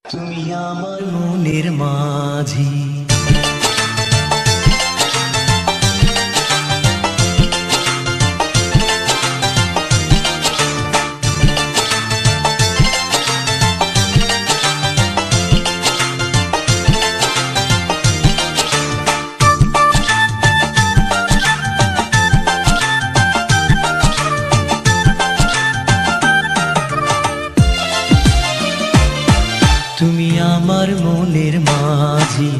তুমি আমার মনের মাঝি, তুমি আমার মনের মাঝি,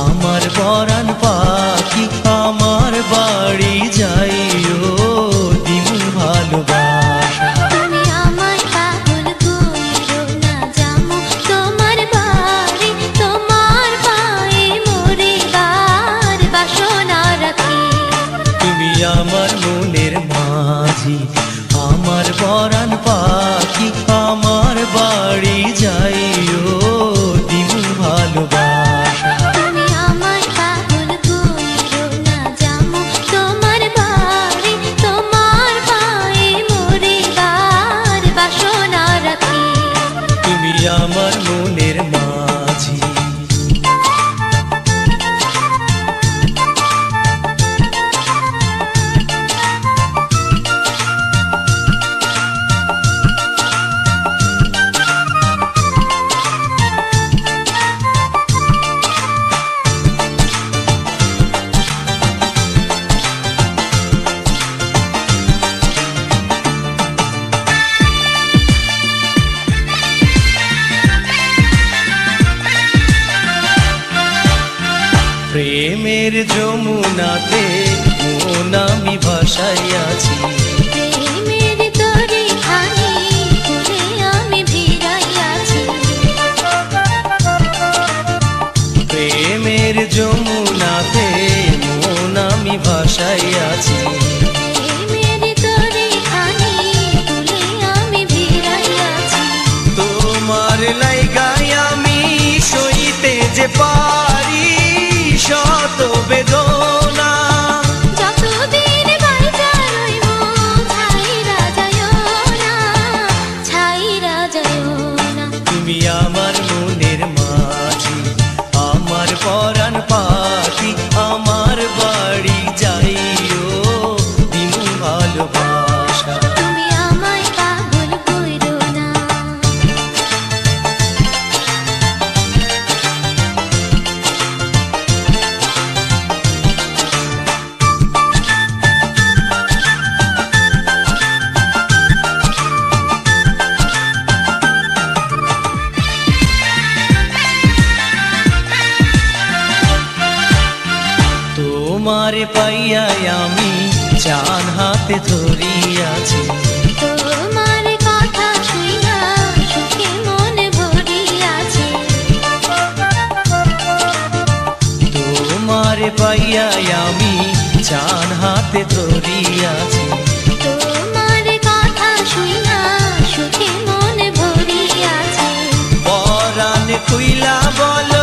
আমার পরাণ পাখি, আমার বাড়ি যাইও দিমু ভালোবাসা। তুমি আমায় পাগল কইরো না, যামু তোমার বাড়ি, তোমার পায়ে মরিবার বাসনা রাখি। তুমি আমার মনের মাঝি, আমার পরাণ পাখি, আমার বাড়ি যাইও দিমু ভালোবাসা। তুমি আমায় পাগল কইরো না, যামু তোমার বাড়ি, তোমার পায়ে মরিবার বাসনা রাখি। তুমি আমার মনের মাঝি। প্রেমের যমুনাতে মন আমি ভাসাইয়াছি, প্রেমের তরি খানি ফুলে আমি ভিড়াইয়াছি। প্রেমের যমুনাতে মন আমি ভাসাইয়াছি। প্রেমের তরি খানি ফুলে আমি ভিড়াইয়াছি। তোমার লাইগায় আমি সইতে যে পারি শত বেদনা, যতদিন বাইচা রইবো ছাইরা যাইও না, ছাইরা যাইও না। তুমি আমার মনের মাঝি, আমার পরাণ পাখি, আমার বাড়ি যাইও দিমু ভালোবাসা। তুমি আমায় পাগল কইরো না। তোমার পাইয়া আমি চান হাতে ধরিয়াছি, তোমার কথা শুইনা সুখে মন ভরিয়াছে। তোমার পাইয়া আমি চান হাতে ধরিয়াছি। তোমার কথা শুইনা সুখে মন ভরিয়াছে। পরাণ খুইলা বলো